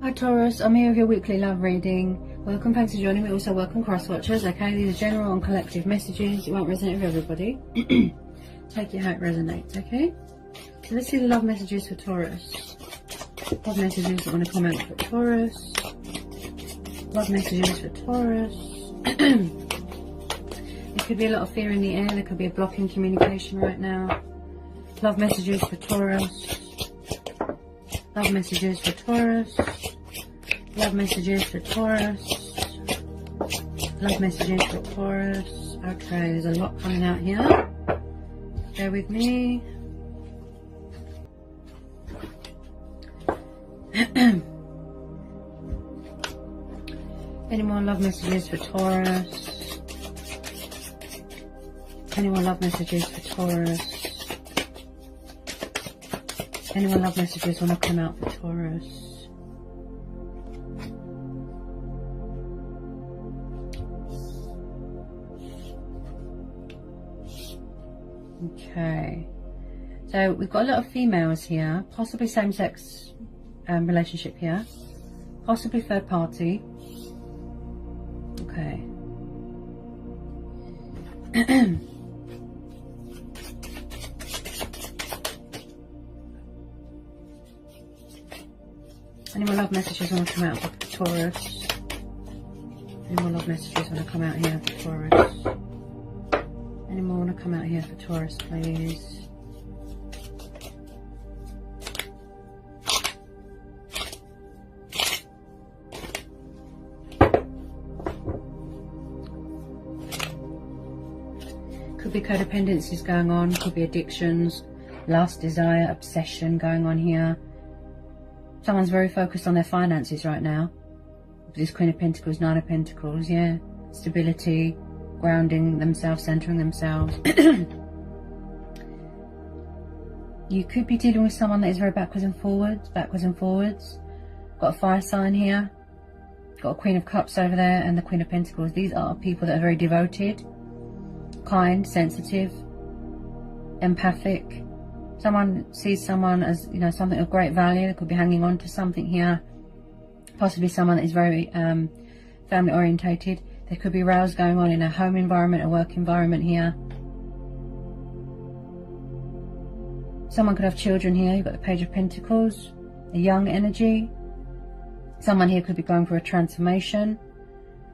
Hi Taurus, I'm here with your weekly love reading. Welcome, thanks for joining me. Also welcome cross watchers. Okay, these are general and collective messages. It won't resonate with everybody. Take it how it resonates, okay? So let's see the love messages for Taurus. Love messages that want to come out for Taurus. Love messages for Taurus. There could be a lot of fear in the air. There could be a block in communication right now. Love messages for Taurus. Love messages for Taurus. Love messages for Taurus. Love messages for Taurus. Okay, there's a lot coming out here. Bear with me. Any more love messages for Taurus? Any more love messages for Taurus? Any more love messages want to come out for Taurus? Okay, so we've got a lot of females here, possibly same-sex relationship here, possibly third party. Okay. Any more love messages want to come out for Taurus? Any more love messages want to come out here for Taurus? Any more want to come out here for Taurus, please? Could be codependencies going on, could be addictions, lust, desire, obsession going on here. Someone's very focused on their finances right now. This Queen of Pentacles, Nine of Pentacles, yeah. Stability, grounding themselves, centering themselves. You could be dealing with someone that is very backwards and forwards, Got a fire sign here. Got a Queen of Cups over there and the Queen of Pentacles. These are people that are very devoted, kind, sensitive, empathic. Someone sees someone as, you know, something of great value. They could be hanging on to something here. Possibly someone that is very family orientated. There could be rows going on in a home environment, a work environment here. Someone could have children here. You've got the Page of Pentacles, a young energy. Someone here could be going for a transformation,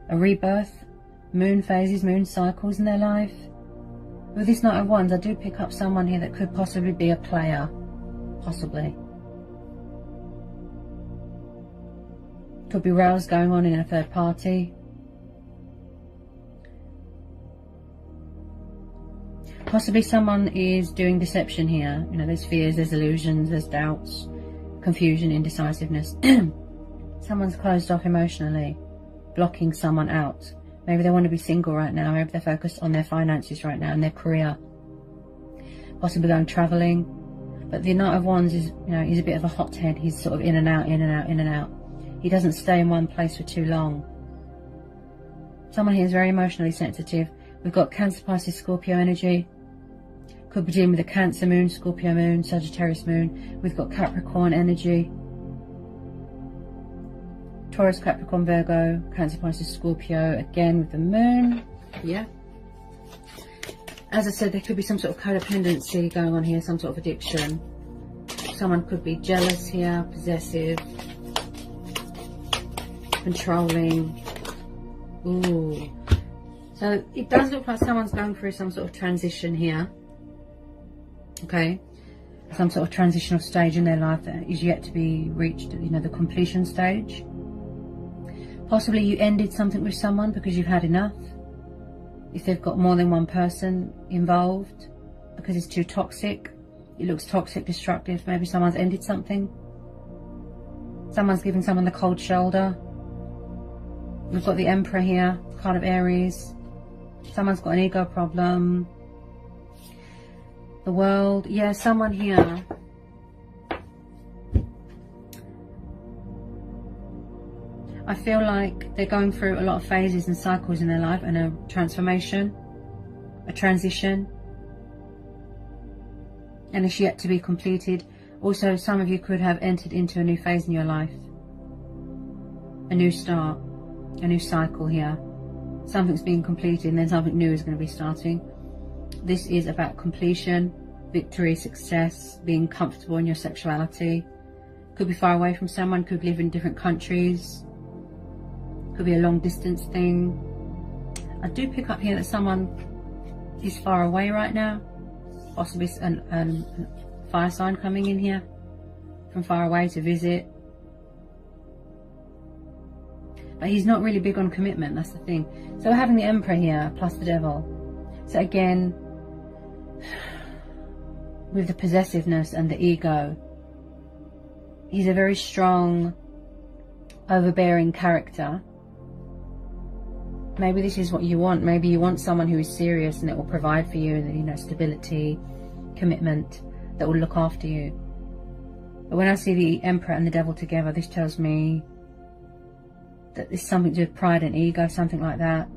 a rebirth, moon phases, moon cycles in their life. With this Knight of Wands, I do pick up someone here that could possibly be a player. Possibly. Could be rows going on in a third party. Possibly someone is doing deception here. You know, there's fears, there's illusions, there's doubts, confusion, indecisiveness. Someone's closed off emotionally, blocking someone out. Maybe they want to be single right now. Maybe they're focused on their finances right now and their career. Possibly going travelling. But the Knight of Wands is, you know, he's a bit of a hothead. He's sort of in and out, in and out, in and out. He doesn't stay in one place for too long. Someone here is very emotionally sensitive. We've got Cancer, Pisces, Scorpio energy. Could be dealing with a Cancer moon, Scorpio moon, Sagittarius moon. We've got Capricorn energy. Taurus, Capricorn, Virgo, Cancer, Pisces, Scorpio, again with the moon. Yeah. As I said, there could be some sort of codependency going on here, some sort of addiction. Someone could be jealous here, possessive, controlling. Ooh. So it does look like someone's going through some sort of transition here. Okay. Some sort of transitional stage in their life that is yet to be reached, you know, the completion stage. Possibly you ended something with someone because you've had enough. If they've got more than one person involved, because it's too toxic. It looks toxic, destructive. Maybe someone's ended something. Someone's giving someone the cold shoulder. We've got the Emperor here, card of Aries. Someone's got an ego problem. The World. Yeah, someone here. I feel like they're going through a lot of phases and cycles in their life and a transformation, a transition, and it's yet to be completed. Also, some of you could have entered into a new phase in your life. a new start, a new cycle here. Something's being completed and then something new is going to be starting. This is about completion, victory, success, being comfortable in your sexuality. Could be far away from someone, could live in different countries, could be a long distance thing. I do pick up here that someone is far away right now, possibly a fire sign coming in here from far away to visit. But he's not really big on commitment, that's the thing. So we're having the Emperor here, plus the Devil. So again, with the possessiveness and the ego, he's a very strong, overbearing character. Maybe this is what you want. Maybe you want someone who is serious and that will provide for you, you know, stability, commitment, that will look after you. But when I see the Emperor and the Devil together, this tells me that there's something to do with pride and ego, something like that.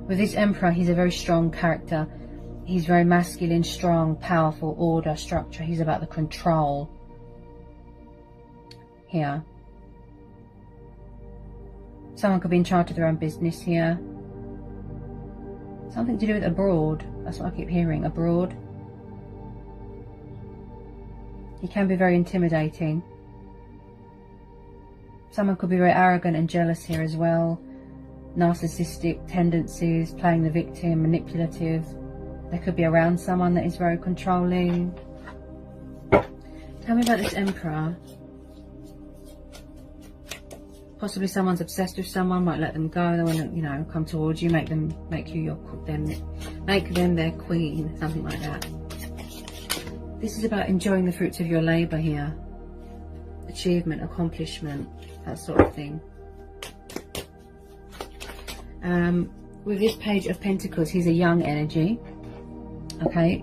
With this Emperor, he's a very strong character. He's very masculine, strong, powerful, order, structure. He's about the control here. Someone could be in charge of their own business here. Something to do with abroad. That's what I keep hearing, abroad. He can be very intimidating. Someone could be very arrogant and jealous here as well. Narcissistic tendencies, playing the victim, manipulative. They could be around someone that is very controlling. Tell me about this Emperor. Possibly someone's obsessed with someone, might let them go. They want to, you know, come towards you, make them their queen, something like that. This is about enjoying the fruits of your labour here. Achievement, accomplishment, that sort of thing. With this Page of Pentacles, he's a young energy. Okay,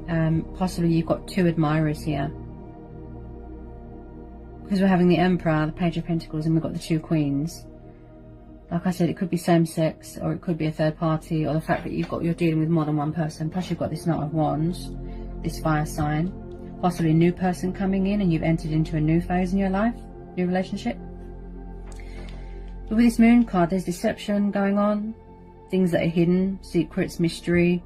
possibly you've got two admirers here. Because we're having the Emperor, the Page of Pentacles, and we've got the two Queens. Like I said, it could be same sex, or it could be a third party, or the fact that you're dealing with more than one person. Plus you've got this Knight of Wands, this fire sign. Possibly a new person coming in and you've entered into a new phase in your life, new relationship. But with this Moon card, there's deception going on. Things that are hidden, secrets, mystery.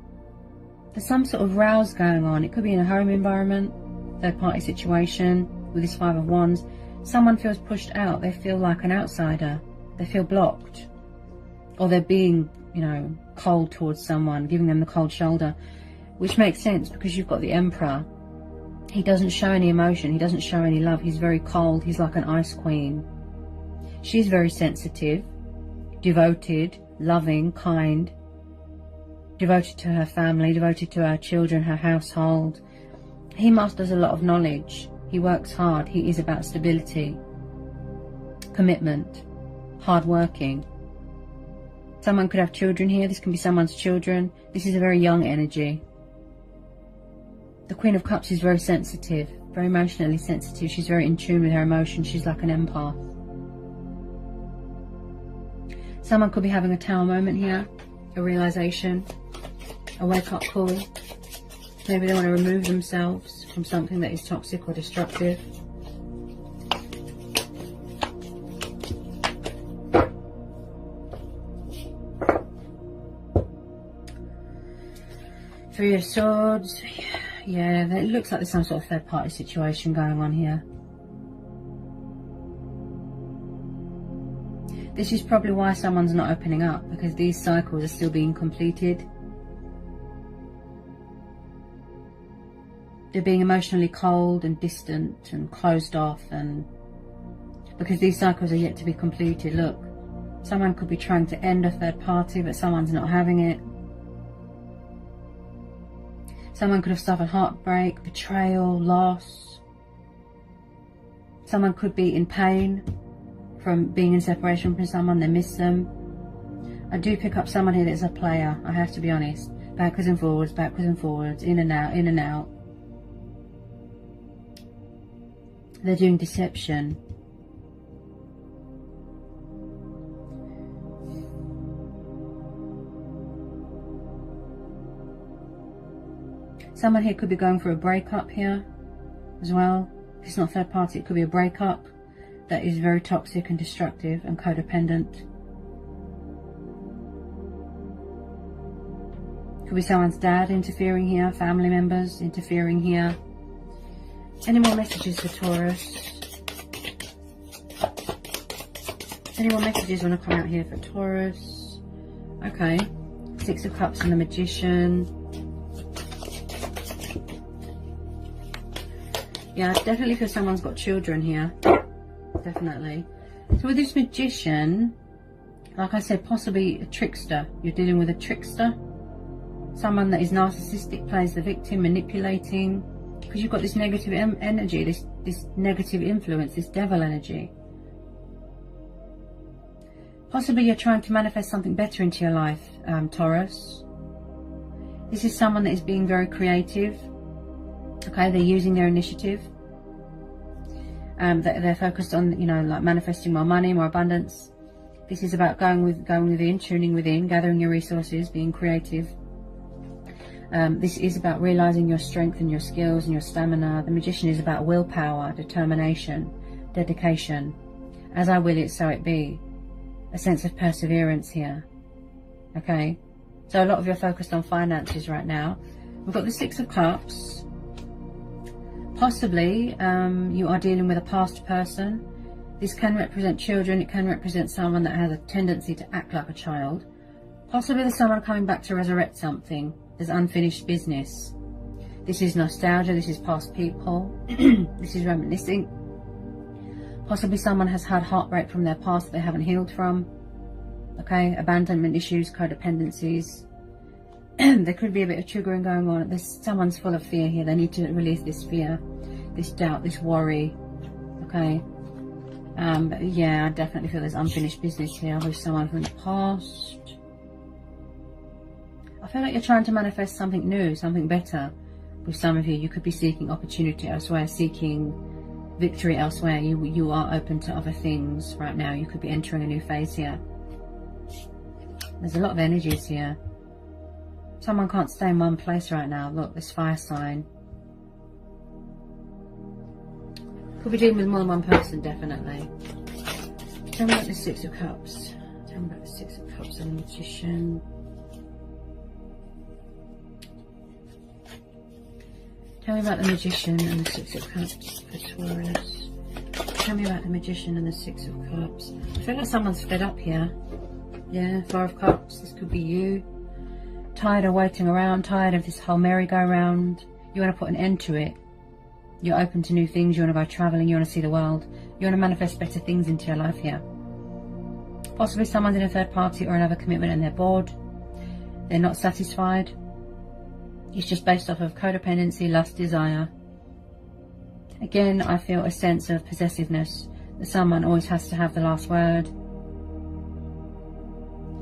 There's some sort of rouse going on. It could be in a home environment, third party situation. With this Five of Wands, someone feels pushed out. They feel like an outsider. They feel blocked. Or they're being, you know, cold towards someone, giving them the cold shoulder. Which makes sense because you've got the Emperor. He doesn't show any emotion. He doesn't show any love. He's very cold. He's like an ice queen. She's very sensitive, devoted, loving, kind. Devoted to her family, devoted to her children, her household. He masters a lot of knowledge. He works hard. He is about stability, commitment, hard working. Someone could have children here. This can be someone's children. This is a very young energy. The Queen of Cups is very sensitive, very emotionally sensitive. She's very in tune with her emotions. She's like an empath. Someone could be having a Tower moment here, a realization, a wake-up call. Maybe they want to remove themselves from something that is toxic or destructive. Three of Swords. Yeah, it looks like there's some sort of third party situation going on here. This is probably why someone's not opening up, because these cycles are still being completed. They're being emotionally cold and distant and closed off, and because these cycles are yet to be completed. Look, someone could be trying to end a third party, but someone's not having it. Someone could have suffered heartbreak, betrayal, loss. Someone could be in pain from being in separation from someone. They miss them. I do pick up someone here that's a player, I have to be honest. Backwards and forwards, in and out, in and out. They're doing deception. Someone here could be going for a breakup here as well. If it's not third party, it could be a breakup. that is very toxic and destructive and codependent. Could be someone's dad interfering here, family members interfering here. Any more messages for Taurus? Any more messages want to come out here for Taurus? Okay. Six of Cups and the Magician. Yeah, I definitely feel someone's got children here. Definitely. So with this Magician, like I said, possibly a trickster. You're dealing with a trickster. Someone that is narcissistic, plays the victim, manipulating. Because you've got this negative energy, this negative influence, this devil energy. Possibly you're trying to manifest something better into your life, Taurus. This is someone that is being very creative. Okay, they're using their initiative. They're focused on, you know, like manifesting more money, more abundance. This is about going within, tuning within, gathering your resources, being creative. This is about realizing your strength and your skills and your stamina. The Magician is about willpower, determination, dedication. As I will it, so it be. A sense of perseverance here. Okay, so a lot of you are focused on finances right now. We've got the Six of Cups. Possibly you are dealing with a past person. This can represent children. It can represent someone that has a tendency to act like a child. Possibly there's someone coming back to resurrect something. There's unfinished business. This is nostalgia. This is past people. This is reminiscing. Possibly someone has had heartbreak from their past that they haven't healed from. Okay, abandonment issues, codependencies. There could be a bit of triggering going on. Someone's full of fear here. They need to release this fear, this doubt, this worry. Okay. But yeah, I definitely feel there's unfinished business here with someone from the past. I feel like you're trying to manifest something new, something better. With some of you, you could be seeking opportunity elsewhere, seeking victory elsewhere. You are open to other things right now. You could be entering a new phase here. There's a lot of energies here. Someone can't stay in one place right now. Look, this fire sign. Could be dealing with more than one person, definitely. Tell me about the Six of Cups. Tell me about the Six of Cups and the Magician. Tell me about the Magician and the Six of Cups for Taurus. Tell me about the Magician and the Six of Cups. I feel like someone's fed up here. Yeah, Four of Cups. This could be you. Tired of waiting around, tired of this whole merry-go-round. You want to put an end to it. You're open to new things. You want to go travelling. You want to see the world. You want to manifest better things into your life here. Possibly someone's in a third party or another commitment and they're bored. They're not satisfied. It's just based off of codependency, lust, desire. Again, I feel a sense of possessiveness. That someone always has to have the last word.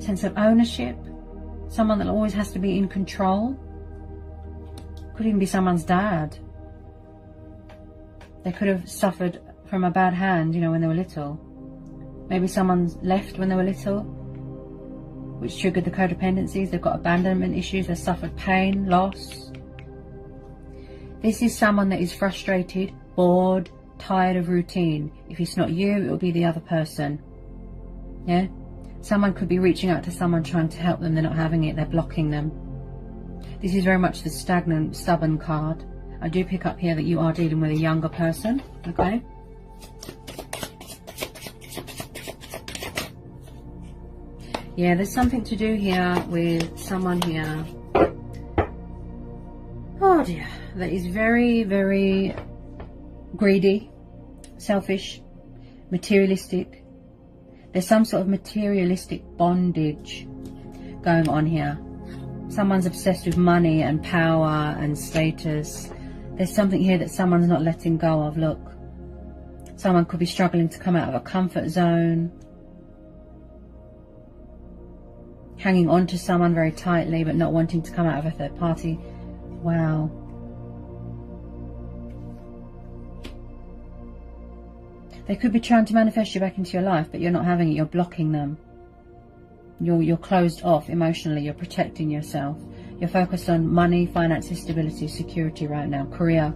Sense of ownership. Someone that always has to be in control. Could even be someone's dad. They could have suffered from a bad hand, you know, when they were little. Maybe someone's left when they were little, which triggered the codependencies. They've got abandonment issues. They've suffered pain, loss. This is someone that is frustrated, bored, tired of routine. If it's not you, it will be the other person. Yeah? Someone could be reaching out to someone trying to help them. They're not having it. They're blocking them. This is very much the stagnant, stubborn card. I do pick up here that you are dealing with a younger person. Okay? Yeah, there's something to do here with someone here. Oh dear. That is very, very greedy, selfish, materialistic. There's some sort of materialistic bondage going on here. Someone's obsessed with money and power and status. There's something here that someone's not letting go of. Look. Someone could be struggling to come out of a comfort zone. Hanging on to someone very tightly but not wanting to come out of a third party. Wow. They could be trying to manifest you back into your life, but you're not having it. You're blocking them. You're closed off emotionally. You're protecting yourself. You're focused on money, finances, stability, security right now. Career.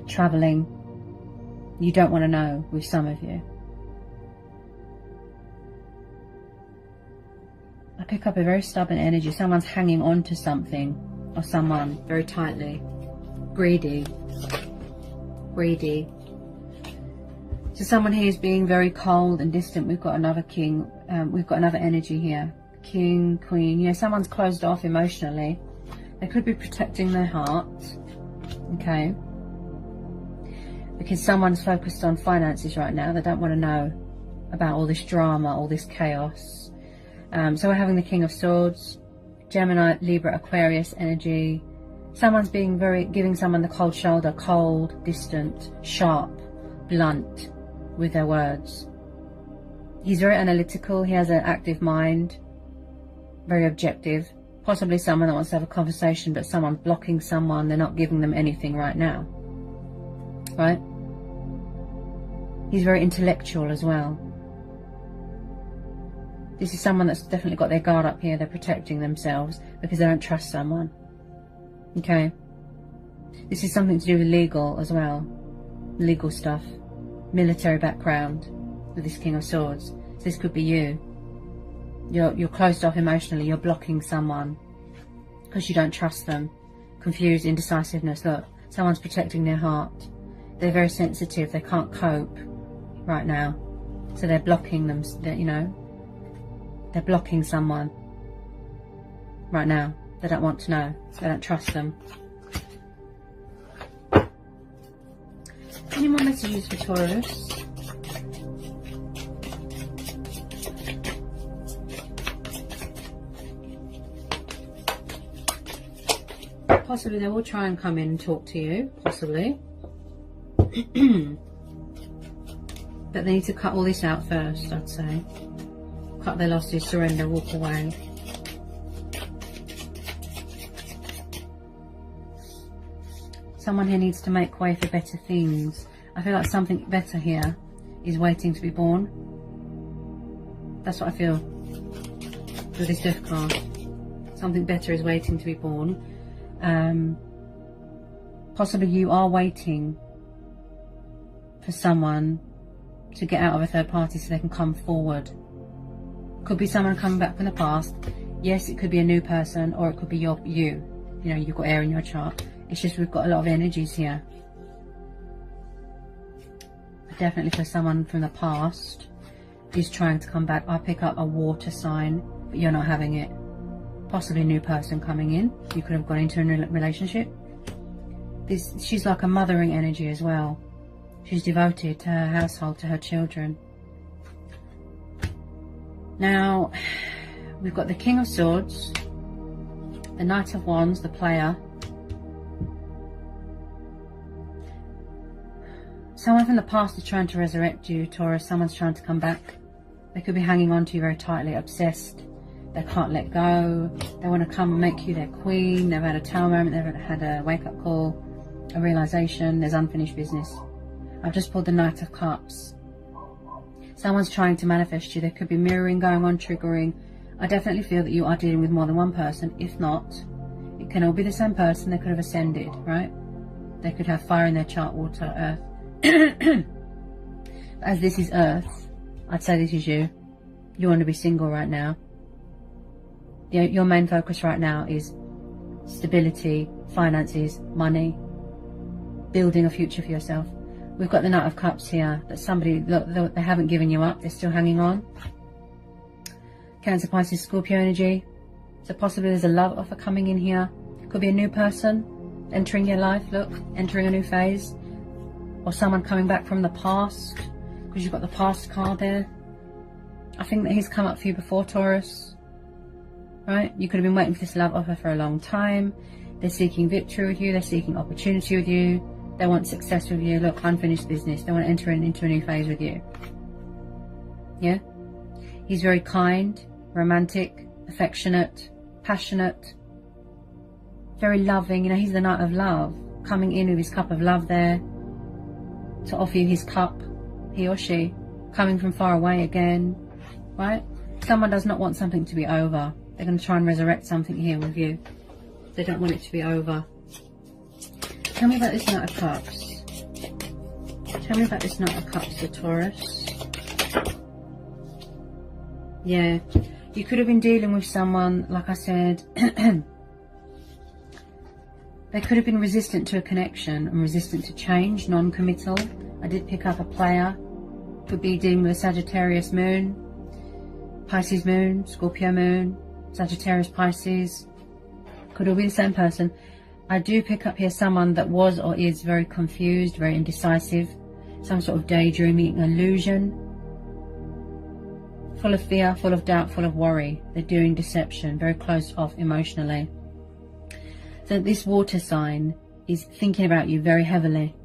Traveling. You don't want to know with some of you. I pick up a very stubborn energy. Someone's hanging on to something or someone very tightly. Greedy. Greedy. So someone here is being very cold and distant. We've got another king. We've got another energy here. King, queen. You know, someone's closed off emotionally. They could be protecting their heart. Okay. Because someone's focused on finances right now. They don't want to know about all this drama, all this chaos. So we're having the King of Swords, Gemini, Libra, Aquarius energy. Someone's being giving someone the cold shoulder, cold, distant, sharp, blunt with their words. He's very analytical. He has an active mind, very objective. Possibly someone that wants to have a conversation, but someone's blocking someone. They're not giving them anything right now. Right? He's very intellectual as well. This is someone that's definitely got their guard up here. They're protecting themselves because they don't trust someone. Okay. This is something to do with legal as well. Legal stuff. Military background with this King of Swords. So this could be you. You're closed off emotionally. You're blocking someone because you don't trust them. Confused, indecisiveness. Look, someone's protecting their heart. They're very sensitive. They can't cope right now. So they're blocking them, you know. They're blocking someone right now. They don't want to know. They don't trust them. Any more messages for Taurus? Possibly they will try and come in and talk to you. Possibly. But they need to cut all this out first, I'd say. Cut their losses, surrender, walk away. Someone here needs to make way for better things. I feel like something better here is waiting to be born. That's what I feel with this death card. Something better is waiting to be born. Possibly you are waiting for someone to get out of a third party so they can come forward. Could be someone coming back from the past. Yes, it could be a new person, or it could be you. You know, you've got air in your chart. It's just we've got a lot of energies here. But definitely for someone from the past who's trying to come back. I pick up a water sign, but you're not having it. Possibly a new person coming in. You could have gone into a relationship. She's like a mothering energy as well. She's devoted to her household, to her children. Now, we've got the King of Swords, the Knight of Wands, the player. Someone from the past is trying to resurrect you, Taurus. Someone's trying to come back. They could be hanging on to you very tightly, obsessed. They can't let go. They want to come and make you their queen. They've had a tower moment. They've had a wake-up call, a realization. There's unfinished business. I've just pulled the Knight of Cups. Someone's trying to manifest you. There could be mirroring going on, triggering. I definitely feel that you are dealing with more than one person. If not, it can all be the same person. They could have ascended, right? They could have fire in their chart, water, earth. As this is earth, I'd say this is you. You want to be single right now. Your main focus right now is stability, finances, money, building a future for yourself. We've got the Knight of Cups here. That somebody, look, they haven't given you up. They're still hanging on. Cancer, Pisces, Scorpio energy. So possibly there's a love offer coming in here. Could be a new person entering your life. Look, entering a new phase. Or someone coming back from the past. Because you've got the past card there. I think that he's come up for you before, Taurus. Right? You could have been waiting for this love offer for a long time. They're seeking victory with you. They're seeking opportunity with you. They want success with you. Look, unfinished business. They want to enter into a new phase with you. Yeah? He's very kind, romantic, affectionate, passionate, very loving. You know, he's the Knight of Love. Coming in with his cup of love there to offer you his cup. He or she. Coming from far away again. Right? Someone does not want something to be over. They're going to try and resurrect something here with you. They don't want it to be over. Tell me about this Knight of Cups. Tell me about this Knight of Cups to Taurus. Yeah, you could have been dealing with someone, like I said, they could have been resistant to a connection and resistant to change, non-committal. I did pick up a player. Could be dealing with a Sagittarius moon, Pisces moon, Scorpio moon, Sagittarius Pisces. Could all be the same person. I do pick up here someone that was or is very confused, very indecisive, some sort of daydreaming illusion, full of fear, full of doubt, full of worry. They're doing deception, very closed off emotionally. So this water sign is thinking about you very heavily,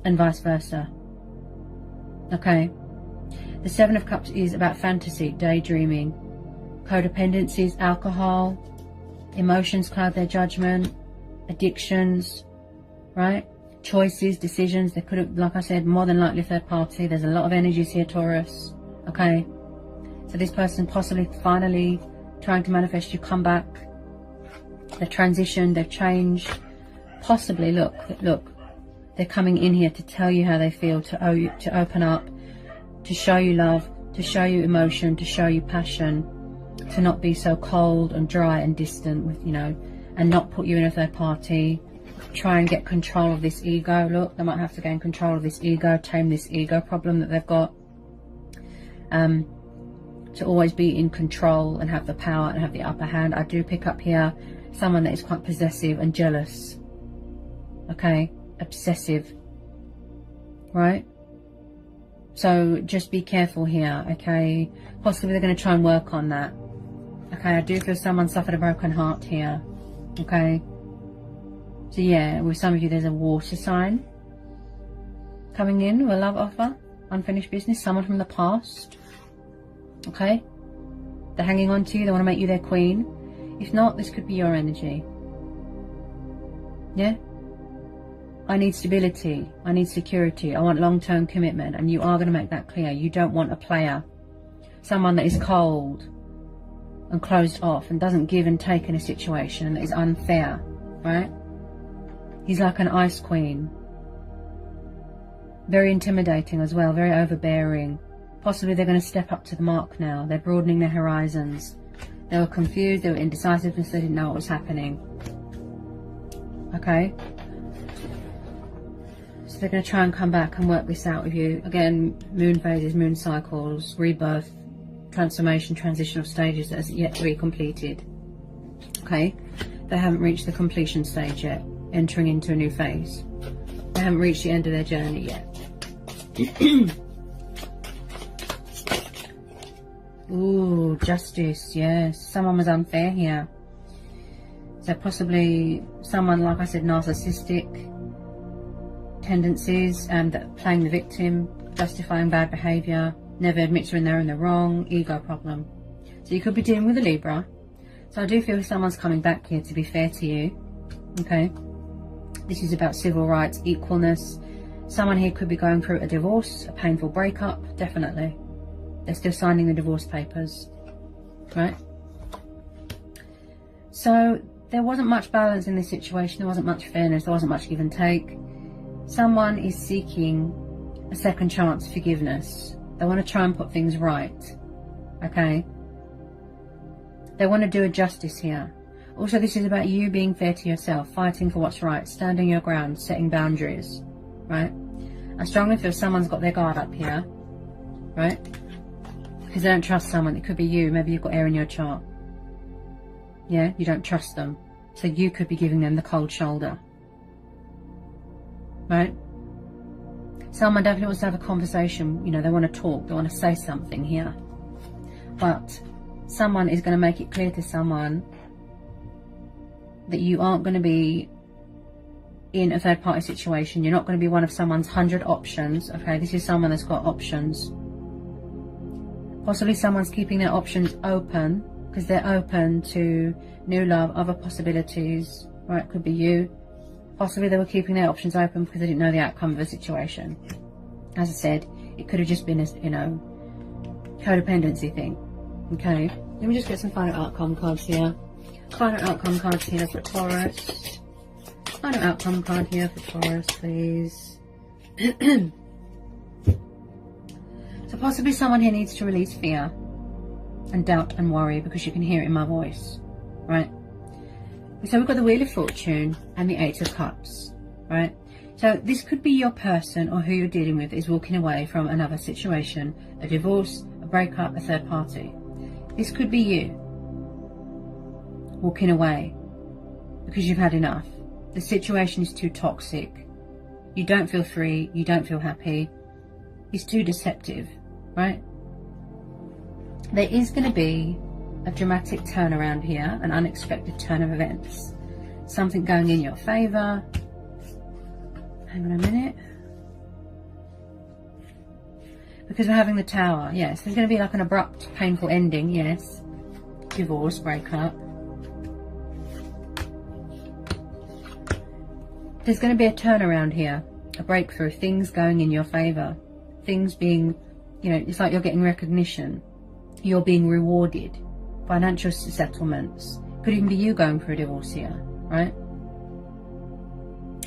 and vice versa. Okay. The Seven of Cups is about fantasy, daydreaming, codependencies, alcohol, emotions cloud their judgment, addictions, right? Choices, decisions. They could have, like I said, more than likely third party. There's a lot of energies here, Taurus. Okay. So this person possibly finally trying to manifest you come back. They've transitioned, they've changed. Possibly, look, they're coming in here to tell you how they feel, to open up, to show you love, to show you emotion, to show you passion, to not be so cold and dry and distant with, you know, and not put you in a third party. Try and get control of this ego. Look, they might have to gain control of this ego, tame this ego problem that they've got. To always be in control and have the power and have the upper hand. I do pick up here someone that is quite possessive and jealous. Okay, obsessive, right? So just be careful here, okay? Possibly they're going to try and work on that. Okay, I do feel someone suffered a broken heart here. Okay, so yeah, with some of you there's a water sign coming in with a love offer, unfinished business, someone from the past. Okay, they're hanging on to you, they want to make you their queen. If not, this could be your energy. Yeah, I need stability, I need security, I want long-term commitment, and you are going to make that clear. You don't want a player, someone that is cold and closed off and doesn't give and take in a situation and that is unfair, right? He's like an ice queen, very intimidating as well, very overbearing. Possibly they're going to step up to the mark now. They're broadening their horizons. They were confused, they were indecisive, they didn't know what was happening. Okay, so they're going to try and come back and work this out with you. Again, moon phases, moon cycles, rebirth, transformation, transitional stages that is yet to be completed. Okay, they haven't reached the completion stage yet, entering into a new phase. They haven't reached the end of their journey yet. Ooh, justice, yes. Someone was unfair here. So possibly someone, like I said, narcissistic tendencies and playing the victim, justifying bad behaviour, never admits when they're in the wrong, ego problem. So you could be dealing with a Libra. So I do feel someone's coming back here to be fair to you. Okay. This is about civil rights, equalness. Someone here could be going through a divorce, a painful breakup, definitely. They're still signing the divorce papers, right? So there wasn't much balance in this situation. There wasn't much fairness. There wasn't much give and take. Someone is seeking a second chance, forgiveness. They want to try and put things right, okay? They want to do a justice here. Also, this is about you being fair to yourself, fighting for what's right, standing your ground, setting boundaries, right? I strongly feel someone's got their guard up here, right? Because they don't trust someone. It could be you. Maybe you've got air in your chart. Yeah, you don't trust them. So you could be giving them the cold shoulder. Right? Someone definitely wants to have a conversation. You know, they want to talk. They want to say something here. But someone is going to make it clear to someone that you aren't going to be in a third party situation. You're not going to be one of someone's 100 options. Okay, this is someone that's got options. Possibly someone's keeping their options open because they're open to new love, other possibilities, right? Could be you. Possibly they were keeping their options open because they didn't know the outcome of the situation. As I said, it could have just been a, you know, codependency thing. Okay, let me just get some final outcome cards here. Final outcome cards here for Taurus. Final outcome card here for Taurus, please. possibly someone here needs to release fear and doubt and worry, because you can hear it in my voice, right? So we've got the Wheel of Fortune and the Eight of Cups, right? So this could be your person, or who you're dealing with is walking away from another situation, a divorce, a breakup, a third party. This could be you walking away because you've had enough. The situation is too toxic. You don't feel free. You don't feel happy. It's too deceptive, right? There is going to be a dramatic turnaround here, an unexpected turn of events. Something going in your favour. Hang on a minute. Because we're having the Tower, yes. There's going to be like an abrupt, painful ending, yes. Divorce, breakup. There's going to be a turnaround here, a breakthrough, things going in your favour. Things being, you know, it's like you're getting recognition. You're being rewarded. Financial settlements. Could even be you going for a divorce here, right?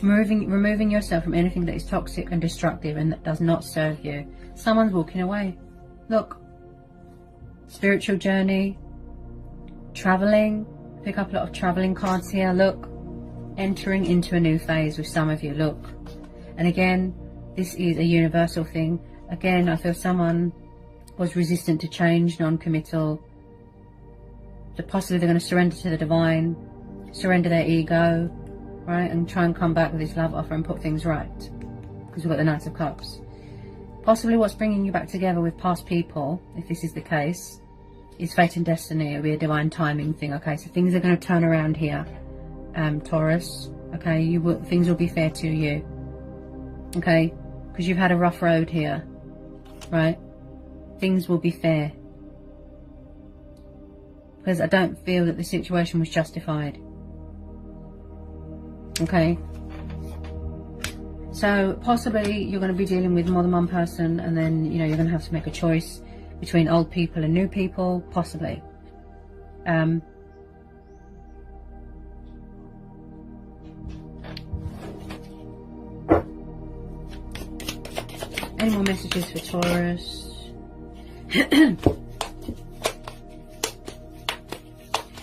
Removing yourself from anything that is toxic and destructive and that does not serve you. Someone's walking away. Look. Spiritual journey. Travelling. Pick up a lot of travelling cards here. Look. Entering into a new phase with some of you. Look. And again, this is a universal thing. Again, I feel someone was resistant to change, non-committal. So possibly they're going to surrender to the divine, surrender their ego, right, and try and come back with this love offer and put things right. Because we've got the Knight of Cups. Possibly what's bringing you back together with past people, if this is the case, is fate and destiny. It'll be a divine timing thing. Okay, so things are going to turn around here, Taurus. Okay, things will be fair to you. Okay, because you've had a rough road here, right? Things will be fair. Because I don't feel that the situation was justified. Okay. So possibly you're going to be dealing with more than one person, and then, you know, you're going to have to make a choice between old people and new people, possibly. Any more messages for Taurus?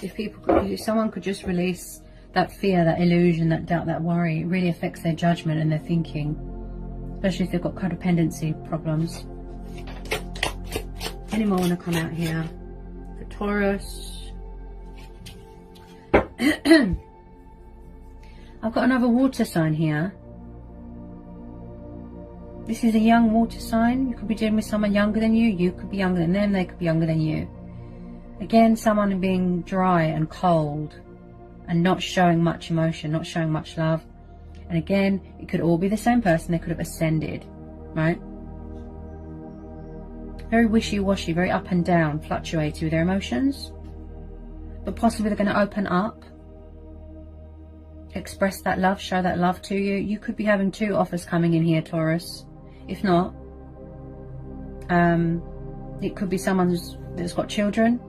If someone could just release that fear, that illusion, that doubt, that worry, it really affects their judgment and their thinking, especially if they've got codependency problems. Any more want to come out here for Taurus? I've got another water sign here. This is a young water sign. You could be dealing with someone younger than you. You could be younger than them. They could be younger than you. Again, someone being dry and cold and not showing much emotion, not showing much love. And again, it could all be the same person. They could have ascended, right? Very wishy-washy, very up and down, fluctuating with their emotions. But possibly they're going to open up, express that love, show that love to you. You could be having 2 offers coming in here, Taurus. If not, it could be someone that's got children.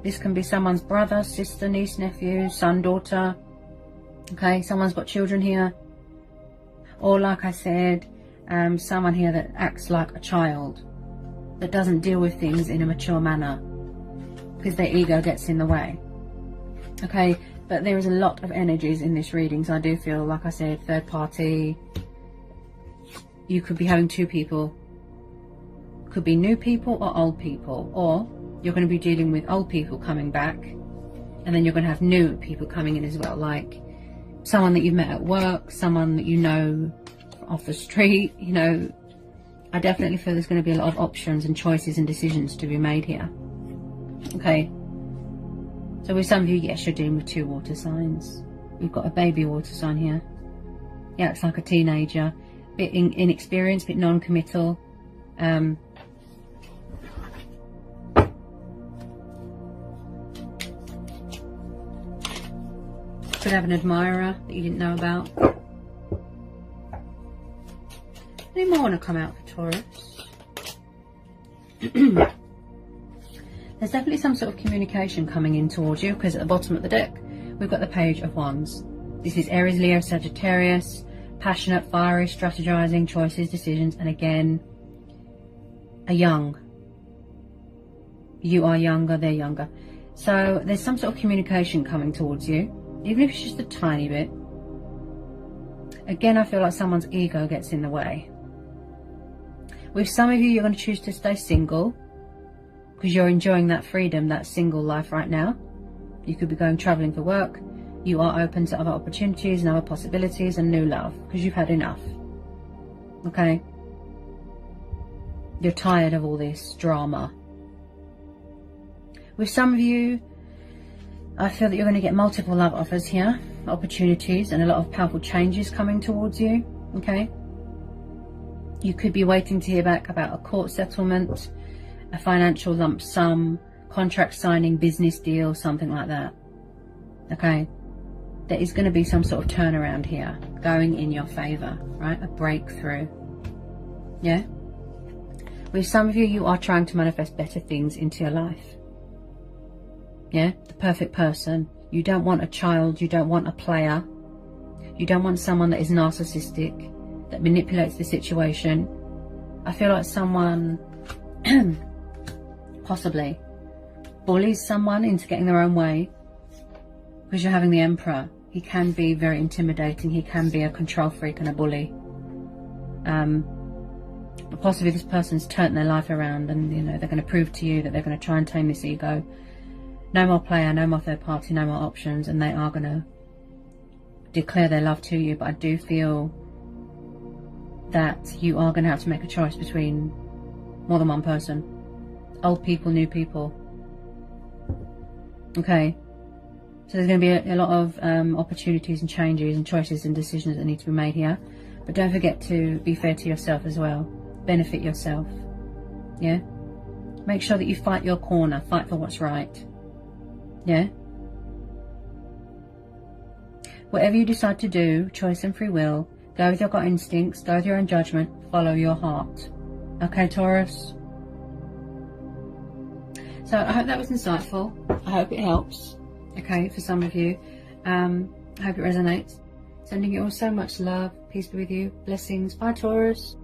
This can be someone's brother, sister, niece, nephew, son, daughter. Okay, someone's got children here. Or like I said, someone here that acts like a child, that doesn't deal with things in a mature manner because their ego gets in the way. Okay, but there is a lot of energies in this reading, so I do feel, like I said, third party. You could be having 2 people. Could be new people or old people, or you're going to be dealing with old people coming back, and then you're going to have new people coming in as well, like someone that you've met at work, someone that you know off the street. You know, I definitely feel there's going to be a lot of options and choices and decisions to be made here. Okay, so with some of you, yes, you're dealing with 2 water signs. We've got a baby water sign here. Yeah, it's like a teenager, bit inexperienced, bit non-committal. Could have an admirer that you didn't know about. Any more want to come out for Taurus? There's definitely some sort of communication coming in towards you, because at the bottom of the deck we've got the Page of Wands. This is Aries, Leo, Sagittarius, passionate, fiery, strategizing, choices, decisions, and again, a young You are younger, they're younger. So there's some sort of communication coming towards you, even if it's just a tiny bit. Again, I feel like someone's ego gets in the way. With some of you, you're going to choose to stay single because you're enjoying that freedom, that single life right now. You could be going traveling for work. You are open to other opportunities and other possibilities and new love because you've had enough. Okay? You're tired of all this drama. With some of you, I feel that you're going to get multiple love offers here, opportunities, and a lot of powerful changes coming towards you. Okay? You could be waiting to hear back about a court settlement, a financial lump sum, contract signing, business deal, something like that. Okay? There is going to be some sort of turnaround here, going in your favour, right? A breakthrough. Yeah? With some of you, you are trying to manifest better things into your life. Yeah? The perfect person. You don't want a child. You don't want a player. You don't want someone that is narcissistic, that manipulates the situation. I feel like someone possibly bullies someone into getting their own way because you're having the Emperor. He can be very intimidating. He can be a control freak and a bully. But possibly this person's turned their life around and, you know, they're going to prove to you that they're going to try and tame this ego. No more player, no more third party, no more options, and they are going to declare their love to you. But I do feel that you are going to have to make a choice between more than one person. Old people, new people. Okay? So there's going to be a lot of opportunities and changes and choices and decisions that need to be made here. But don't forget to be fair to yourself as well. Benefit yourself. Yeah? Make sure that you fight your corner. Fight for what's right. Yeah? Whatever you decide to do, choice and free will, go with your gut instincts, go with your own judgment, follow your heart. Okay, Taurus? So I hope that was insightful. I hope it helps. Okay, for some of you. I hope it resonates. Sending you all so much love. Peace be with you. Blessings. Bye, Taurus.